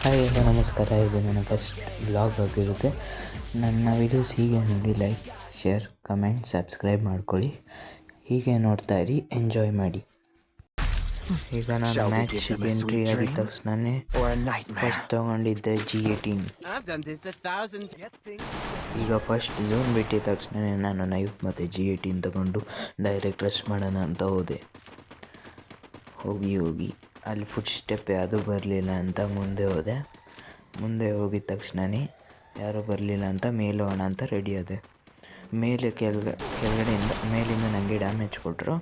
Hi ಎಲ್ಲ ನಮಸ್ಕಾರ. ಇದು ನನ್ನ ಫಸ್ಟ್ ಬ್ಲಾಗ್ ಆಗಿರುತ್ತೆ. ನನ್ನ ವೀಡಿಯೋಸ್ ಹೀಗೆ ನೋಡಿ ಲೈಕ್, ಶೇರ್, ಕಮೆಂಟ್, ಸಬ್ಸ್ಕ್ರೈಬ್ ಮಾಡ್ಕೊಳ್ಳಿ. ಹೀಗೆ ನೋಡ್ತಾ ಇರಿ, ಎಂಜಾಯ್ ಮಾಡಿ. ಈಗ ನಾನು ಮ್ಯಾಚ್ಗೆ ಎಂಟ್ರಿ ಆಗಿದ ತಕ್ಷಣವೇ ಫಸ್ಟ್ ತೊಗೊಂಡಿದ್ದೆ G18. ಈಗ ಫಸ್ಟ್ ಝೋನ್ ಬಿಟ್ಟಿದ ತಕ್ಷಣ ನಾನು ನೈಫ್ ಮತ್ತು G18 ತಗೊಂಡು ಡೈರೆಕ್ಟ್ ರಶ್ ಮಾಡೋಣ ಅಂತ ಹೋದೆ. ಹೋಗಿ ಅಲ್ಲಿ ಫುಟ್ ಸ್ಟೆಪ್ ಯಾವುದೂ ಬರಲಿಲ್ಲ ಅಂತ ಮುಂದೆ ಹೋಗಿದ ತಕ್ಷಣವೇ ಯಾರೂ ಬರಲಿಲ್ಲ ಅಂತ ಮೇಲೆ ಹೋಗೋಣ ಅಂತ ರೆಡಿ ಆದೆ. ಮೇಲಿಂದ ನನಗೆ ಡ್ಯಾಮೇಜ್ ಕೊಟ್ಟರು.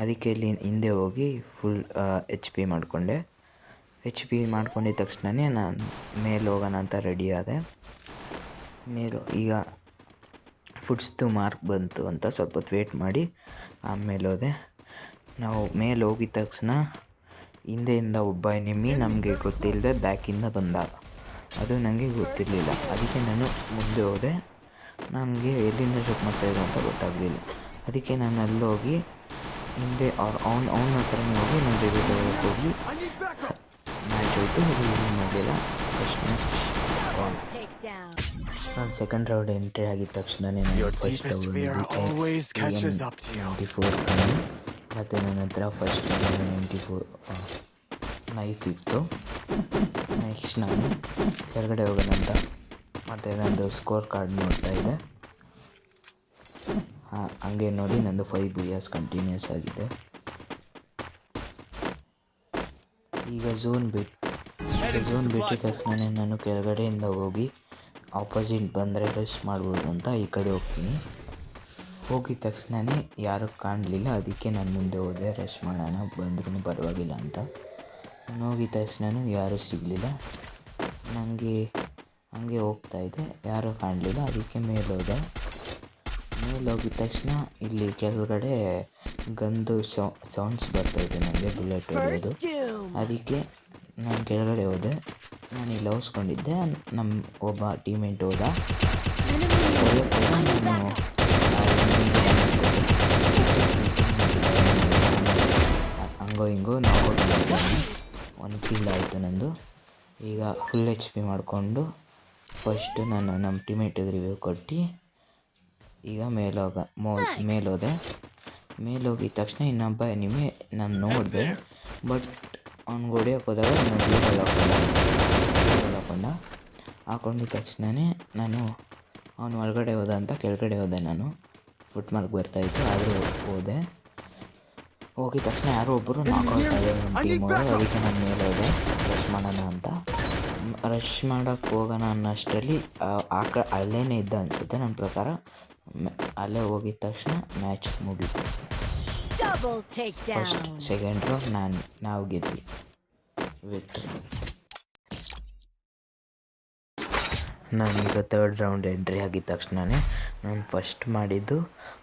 ಅದಕ್ಕೆ ಇಲ್ಲಿ ಹಿಂದೆ ಹೋಗಿ ಫುಲ್ HP ಮಾಡ್ಕೊಂಡಿದ್ದ ತಕ್ಷಣವೇ ನಾನು ಮೇಲೆ ಹೋಗೋಣ ಅಂತ ರೆಡಿ ಆದೆ. ಈಗ ಫುಟ್ಸ್ದು ಮಾರ್ಕ್ ಬಂತು ಅಂತ ಸ್ವಲ್ಪ ಹೊತ್ತು ವೇಟ್ ಮಾಡಿ ಆಮೇಲೆ ಹೋದೆ. ನಾವು ಮೇಲೆ ಹೋಗಿದ ತಕ್ಷಣ ಹಿಂದೆಯಿಂದ ಒಬ್ಬ ಎನಿಮಿ ನಮಗೆ ಗೊತ್ತಿಲ್ಲದೆ ಬ್ಯಾಕಿಂದ ಬಂದ. ಅದು ನನಗೆ ಗೊತ್ತಿರಲಿಲ್ಲ. ಅದಕ್ಕೆ ನಾನು ಮುಂದೆ ಹೋದೆ. ನನಗೆ ಎಲ್ಲಿಂದ ಶೂಟ್ ಮಾಡ್ತಾಯಿದ್ರು ಅಂತ ಗೊತ್ತಾಗಲಿಲ್ಲ. ಅದಕ್ಕೆ ನಾನು ಅಲ್ಲೋಗಿ ಹಿಂದೆ ಅವನ ಹತ್ರನೇ ಹೋಗಿ ನಾನು ರಿವ್ಯೂ ತಗೊಳ್ಳೋಕೆ ಹೋಗಿ ಮ್ಯಾಚ್ ಹೋಯಿತು. ರಿವ್ಯೂ ಮಾಡಲಿಲ್ಲ. ಫಸ್ಟ್ ಮ್ಯಾಚ್ ನಾನು ಸೆಕೆಂಡ್ ರೌಂಡ್ ಎಂಟ್ರಿ ಆಗಿದ ತಕ್ಷಣವೇ ನಾನು ಫಸ್ಟ್ AM94 ಮತ್ತು ನನ್ನ ಹತ್ರ ಫಸ್ಟ್ 94 ನೈಫ್ ಇತ್ತು. ನೆಕ್ಸ್ಟ್ ನಾನು ಕೆಳಗಡೆ ಹೋಗೋಣ ಅಂತ ಮತ್ತು ನಂದು ಸ್ಕೋರ್ ಕಾರ್ಡ್ ನೋಡ್ತಾ ಇದೆ. ಹಂಗೆ ನೋಡಿ ನಂದು 5 years ಕಂಟಿನ್ಯೂಸ್ ಆಗಿದೆ. ಈಗ ಝೋನ್ ಬಿಟ್ಟಿದ ತಕ್ಷಣ ನಾನು ಕೆಳಗಡೆಯಿಂದ ಹೋಗಿ ಆಪೋಸಿಟ್ ಬಂದರೆ ರಶ್ ಮಾಡ್ಬೋದು ಅಂತ ಈ ಕಡೆ ಹೋಗ್ತೀನಿ. ಹೋಗಿದ ತಕ್ಷಣವೇ ಯಾರೂ ಕಾಣಲಿಲ್ಲ. ಅದಕ್ಕೆ ನಾನು ಮುಂದೆ ಹೋದೆ, ರಶ್ ಮಾಡೋಣ ಬಂದ್ರೂ ಪರವಾಗಿಲ್ಲ ಅಂತ. ನಾನು ಹೋಗಿದ ತಕ್ಷಣ ಯಾರೂ ಸಿಗಲಿಲ್ಲ. ನನಗೆ ಹಂಗೆ ಹೋಗ್ತಾಯಿದ್ದೆ, ಯಾರೂ ಕಾಣಲಿಲ್ಲ. ಅದಕ್ಕೆ ಮೇಲೆ ಹೋಗಿದ ತಕ್ಷಣ ಇಲ್ಲಿ ಕೆಳಗಡೆ ಗಂದು ಸೌಂಡ್ಸ್ ಬರ್ತಾಯಿದೆ ನನಗೆ, ಬುಲೆಟ್ ಹೊಡೆಯೋದು. ಅದಕ್ಕೆ ನಾನು ಕೆಳಗಡೆ ಹೋದೆ. ನಾನು ಇಲ್ಲಿ ಲೌಸ್ಕೊಂಡಿದ್ದೆ. ನಮ್ಮ ಒಬ್ಬ ಟೀಮೇಟ್ ಹೋದ. ನಾನು ಹಂಗೋ ಹಿಂಗೋ ನಾವು 1 ಕಿಲ್ ಆಯಿತು ನಂದು. ಈಗ ಫುಲ್ HP ಮಾಡಿಕೊಂಡು ಫಸ್ಟು ನಾನು ನಮ್ಮ ಟೀಮೇಟಿಗೆ ರಿವ್ಯೂ ಕೊಟ್ಟು ಈಗ ಮೇಲೋದೆ. ಮೇಲೋಗಿದ ತಕ್ಷಣ ಇನ್ನೊಬ್ಬ ಎನಿಮಿ ನಾನು ನೋಡಿದೆ. ಬಟ್ ಅವ್ನಿಗೆ ಹೊಡಿಯೋಕೆ ಹೋದಾಗ ನಾನು ಗ್ಲೂಬಲ್ ಹಾಕೊಂಡಿದ್ದ ತಕ್ಷಣವೇ ನಾನು ಅವನು ಒಳಗಡೆ ಹೋದ ಅಂತ ಕೆಳಗಡೆ ಹೋದೆ. ನಾನು ಫುಟ್ ಮಾರ್ಕ್ ಬರ್ತಾಯಿತ್ತು, ಆದರೂ ಹೋಗಿದ ತಕ್ಷಣ ಯಾರೋ ಒಬ್ಬರು ನಾಕೌಟಾಗಿದೆ ನಮ್ಮ ಟೀಮವರು. ಅದಕ್ಕೆ ನಾನು ಮೇಲೆ ಹೋದೆ ರಶ್ ಮಾಡೋಣ ಅಂತ. ರಶ್ ಮಾಡೋಕ್ಕೆ ಹೋಗೋಣ ಅನ್ನೋಷ್ಟರಲ್ಲಿ ಅಲ್ಲೇನೇ ಇದ್ದ ಅನಿಸುತ್ತೆ ನನ್ನ ಪ್ರಕಾರ. ಅಲ್ಲೇ ಹೋಗಿದ ತಕ್ಷಣ ಮ್ಯಾಚ್ ಮುಗೀತು. ಫಸ್ಟ್ ಸೆಕೆಂಡ್ ರೌಂಡ್ ನಾವು ಗೆದ್ವಿ, ವಿಕ್ಟ್ರಿ. ನಾನೀಗ ಥರ್ಡ್ ರೌಂಡ್ ಎಂಟ್ರಿ ಆಗಿದ ತಕ್ಷಣವೇ ನಾನು ಫಸ್ಟ್ ಮಾಡಿದ್ದು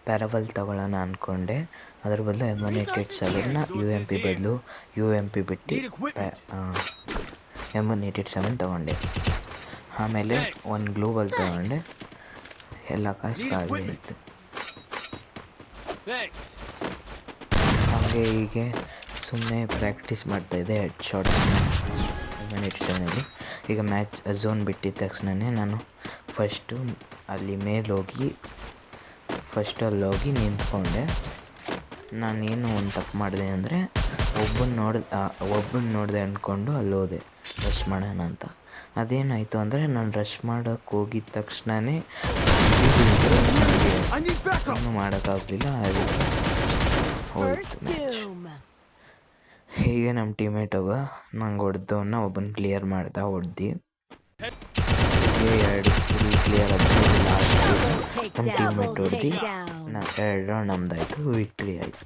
ಪ್ಯಾರಾವಲ್ ತಗೊಳ್ಳೋಣ ಅಂದ್ಕೊಂಡೆ. ಅದ್ರ ಬದಲು M187ನ UMP ಬದಲು UMP ಬಿಟ್ಟು M187 ತೊಗೊಂಡೆ. ಆಮೇಲೆ ಒಂದು ಗ್ಲೂಬಲ್ ತೊಗೊಂಡೆ. ಎಲ್ಲ ಕಾಸು ಆಯಿತು. ಹಾಗೆ ಹೀಗೆ ಸುಮ್ಮನೆ ಪ್ರಾಕ್ಟೀಸ್ ಮಾಡ್ತಾಯಿದ್ದೆ ಹೆಡ್ ಶಾಟ್ಸ್ M187ನಲ್ಲಿ. ಈಗ ಮ್ಯಾಚ್ ಝೋನ್ ಬಿಟ್ಟಿದ ತಕ್ಷಣವೇ ನಾನು ಫಸ್ಟು ಅಲ್ಲಿ ಮೇಲೋಗಿ ನಿಂತ್ಕೊಂಡೆ. ನಾನೇನು ಒಂದು ತಪ್ಪು ಮಾಡಿದೆ ಅಂದರೆ ಒಬ್ಬನ ನೋಡಿದೆ ಅಂದ್ಕೊಂಡು ಅಲ್ಲಿ ಹೋದೆ ರಶ್ ಮಾಡೋಣ ಅಂತ. ಅದೇನಾಯಿತು ಅಂದರೆ ನಾನು ರಶ್ ಮಾಡೋಕ್ಕೆ ಹೋಗಿದ ತಕ್ಷಣವೇ ಏನು ಮಾಡೋಕ್ಕಾಗಲಿಲ್ಲ. ಅದಕ್ಕೆ ಹೋಯ್ತು ಮ್ಯಾಚ್. ಹೀಗೆ ನಮ್ಮ ಟೀಮೇಟ್ ನಂಗೆ ಹೊಡೆದವನ್ನ ಒಬ್ಬನ ಕ್ಲಿಯರ್ ಹೊಡೆದು 2 ಕ್ಲಿಯರ್ ನಮ್ಮ ಟೀಮೇಟ್ ಹೊಡೆದು 2 ರೌಂಡ್ ನಮ್ದಾಯಿತು, ವಿಕ್ಟ್ರಿ ಆಯಿತು.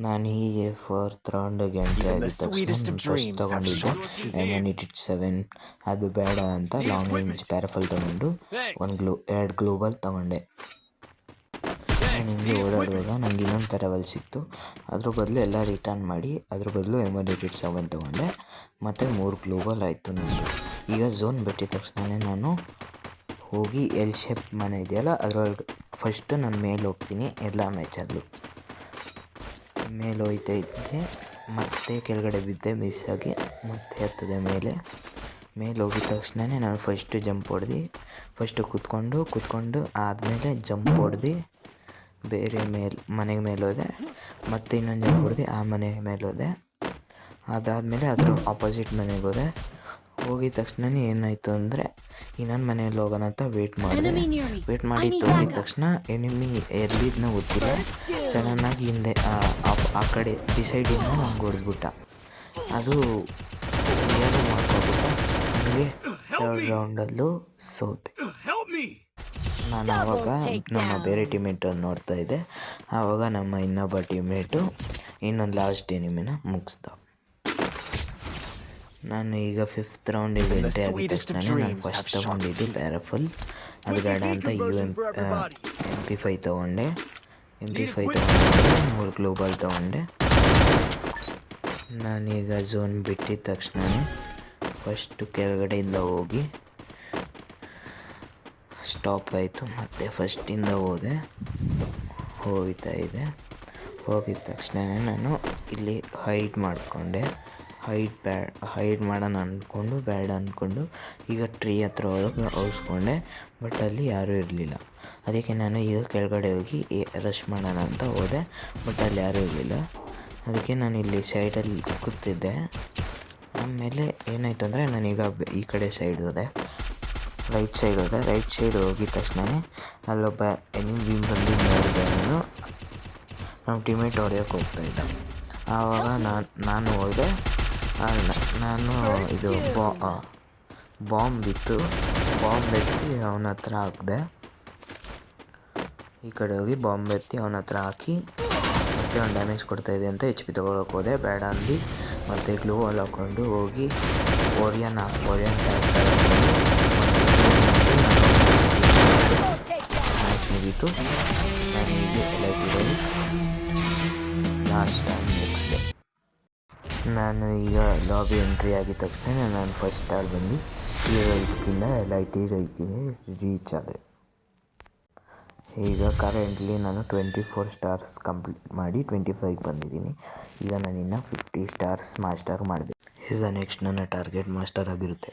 ನಾನು ಹೀಗೆ 4th ರೌಂಡಿಗೆ ಎಂಟ್ರಿ ಆಗಿದ ತಕ್ಷಣ ಫಸ್ಟ್ ತೊಗೊಂಡಿದ್ದೆ M187. ಅದು ಬೇಡ ಅಂತ ಲಾಂಗ್ ರೇಂಜ್ ಪ್ಯಾರಾಫಲ್ ತೊಗೊಂಡು 2 ಗ್ಲೋಬಲ್ ತೊಗೊಂಡೆ. ನಾನು ಹಿಂಗೆ ಓಡಾಡುವಾಗ ನನಗೆ ಇನ್ನೊಂದು ಪ್ಯಾರಾವಲ್ ಸಿಕ್ತು. ಅದ್ರ ಬದಲು ಎಲ್ಲ ರಿಟರ್ನ್ ಮಾಡಿ ಅದ್ರ ಬದಲು M187 ತೊಗೊಂಡೆ ಮತ್ತು 3 ಗ್ಲೋಬಲ್ ಆಯಿತು ನನ್ನದು. ಈಗ ಝೋನ್ ಬಿಟ್ಟಿದ ತಕ್ಷಣ ನಾನು ಹೋಗಿ L ಶೇಪ್ ಮನೆ ಇದೆಯಲ್ಲ ಅದರೊಳಗೆ ಫಸ್ಟು ನಾನು ಮೇಲೆ ಹೋಗ್ತೀನಿ. ಎಲ್ಲ ಮ್ಯಾಚಲ್ಲೂ ಮೇಲೆ ಹೋಗ್ತಾ ಇದ್ದೆ. ಮತ್ತೆ ಕೆಳಗಡೆ ಬಿದ್ದೆ ಮಿಸ್ ಆಗಿ. ಮತ್ತೆ ಹತ್ತದೆ ಮೇಲೆ ಹೋಗಿದ ತಕ್ಷಣವೇ ನಾನು ಫಸ್ಟು ಜಂಪ್ ಹೊಡೆದು ಫಸ್ಟು ಕೂತ್ಕೊಂಡು ಆದಮೇಲೆ ಜಂಪ್ ಹೊಡೆದು ಬೇರೆ ಮನೆಗೆ ಮೇಲೆ ಹೋದೆ. ಮತ್ತೆ ಇನ್ನೊಂದು ಜಂಪ್ ಹೊಡೆದು ಆ ಮನೆ ಮೇಲೆ ಹೋದೆ. ಅದಾದಮೇಲೆ ಅದ್ರ ಆಪೋಸಿಟ್ ಮನೆಗೆ ಹೋದೆ. ಹೋಗಿದ ತಕ್ಷಣವೇ ಏನಾಯಿತು ಅಂದರೆ ಇನ್ನೊಂದು ಮನೆಯಲ್ಲಿ ಹೋಗೋಣ ಅಂತ ವೇಟ್ ಮಾಡಿ ಹೋಗಿದ ತಕ್ಷಣ ಎನಿಮಿ ಎಲ್ಲಿದ್ನೋ ಗೊತ್ತಿಲ್ಲ, ಸಡನ್ನಾಗಿ ಹಿಂದೆ ಆ ಕಡೆ ಡಿಸೈಡಿಂದ ನಂಗೆ ಹೊಡೆದ್ಬಿಟ್ಟ. ಅದು ಏನೋ ಮಾಡ್ಕೊಬಿಟ್ಟ. ನನಗೆ ಥರ್ಡ್ ರೌಂಡಲ್ಲೂ ಸೋತೆ. ನಾನು ಆವಾಗ ನಮ್ಮ ಬೇರೆ ಟೀಮೇಟಲ್ಲಿ ನೋಡ್ತಾ ಇದ್ದೆ. ಆವಾಗ ನಮ್ಮ ಇನ್ನೊಬ್ಬ ಟೀಮೇಟು ಇನ್ನೊಂದು ಲಾಸ್ಟ್ ಎನಿಮಿನ ಮುಗಿಸ್ದ. ನಾನು ಈಗ 5th ರೌಂಡಿಗೆ ಎಂಟ್ರಿ ಆಗಿದ ತಕ್ಷಣ ನಾನು ಫಸ್ಟ್ ತೊಗೊಂಡಿದ್ದು ಪ್ಯಾರಾಫುಲ್. ಅದು ಬೇಡ ಅಂತ MP5 ತೊಗೊಂಡೆ. MP5 ತೊಗೊಂಡೆ 3 ಗ್ಲೋಬಲ್ ತೊಗೊಂಡೆ. ನಾನೀಗ ಝೋನ್ ಬಿಟ್ಟಿದ ತಕ್ಷಣ ಫಸ್ಟು ಕೆಳಗಡೆಯಿಂದ ಸ್ಟಾಪ್ ಆಯಿತು. ಮತ್ತು ಫಸ್ಟಿಂದ ಹೋಗ್ತಾ ಇದೆ. ಹೋಗಿದ ತಕ್ಷಣ ನಾನು ಇಲ್ಲಿ ಹೈಡ್ ಮಾಡಿಕೊಂಡೆ. ಹೈಡ್ ಮಾಡೋಣ ಅಂದ್ಕೊಂಡು ಬೇಡ ಅಂದ್ಕೊಂಡು ಈಗ ಟ್ರೀ ಹತ್ರ ಹೋಗಿಸ್ಕೊಂಡೆ. ಬಟ್ ಅಲ್ಲಿ ಯಾರೂ ಇರಲಿಲ್ಲ. ಅದಕ್ಕೆ ನಾನು ಈಗ ಕೆಳಗಡೆ ಹೋಗಿ ರಶ್ ಮಾಡೋಣ ಅಂತ ಹೋದೆ. ಬಟ್ ಅಲ್ಲಿ ಯಾರೂ ಇರಲಿಲ್ಲ. ಅದಕ್ಕೆ ನಾನು ಇಲ್ಲಿ ಸೈಡಲ್ಲಿ ಕೂತಿದ್ದೆ. ಆಮೇಲೆ ಏನಾಯಿತು ಅಂದರೆ ನಾನೀಗ ಈ ಕಡೆ ಸೈಡ್ ಹೋದೆ, ರೈಟ್ ಸೈಡ್ ಹೋಗಿದ ತಕ್ಷಣ ಅಲ್ಲೊಬ್ಬ ಎನಿಮಿ ಬಂದು ನೋಡಿದೆ. ನಮ್ಮ ಟೀಮೇಟ್ ಹೊಡೆಯೋಕ್ಕೆ ಹೋಗ್ತಾಯಿದ್ದ. ಆವಾಗ ನಾನು ಹೋದೆ. ನಾನು ಇದು ಬಾಂಬ್ ಎತ್ತಿ ಅವನ ಹತ್ರ ಹಾಕಿದೆ. ಈ ಕಡೆ ಹೋಗಿ ಬಾಂಬ್ ಎತ್ತಿ ಅವನ ಹತ್ರ ಹಾಕಿ ಮತ್ತೆ ಒಂದು ಡ್ಯಾಮೇಜ್ ಕೊಡ್ತಾಯಿದೆ ಅಂತ HP ತೊಗೊಳಕ್ಕೆ ಹೋದೆ. ಬೇಡ ಅಂದು ಮತ್ತು ಗ್ಲೂ ವಾಲ್ ಹಾಕ್ಕೊಂಡು ಹೋಗಿ ಓರಿಯನ್ ಮ್ಯಾಚ್ ಮುಗೀತು. ನಾನು ಹೀಗೆ ಲೈಟ್ ಲಾಸ್ಟ್ ಟೈಮ್ ಮುಗಿಸಿದೆ. ನಾನು ಈಗ ಲಾಬಿ ಎಂಟ್ರಿ ಆಗಿದ ತಕ್ಷಣ ನಾನು ಫಸ್ಟ್ ಸ್ಟಾರ್ ಬಂದು ಹೀರೋಯಿಕ್ಕಿಂದ ಲೈಟ್ ಹೀರೋಯಿಕ್ಕಿಗೆ ರೀಚ್ ಆದೆ. ಈಗ ಕರೆಂಟ್ಲಿ ನಾನು 24 ಸ್ಟಾರ್ಸ್ ಕಂಪ್ಲೀಟ್ ಮಾಡಿ 25ಗೆ ಬಂದಿದ್ದೀನಿ. ಈಗ ನಾನಿನ್ನು 50 ಸ್ಟಾರ್ಸ್ ಮಾಸ್ಟರ್ ಮಾಡಿದೆ. ಈಗ ನೆಕ್ಸ್ಟ್ ನನ್ನ ಟಾರ್ಗೆಟ್ ಮಾಸ್ಟರ್ ಆಗಿರುತ್ತೆ.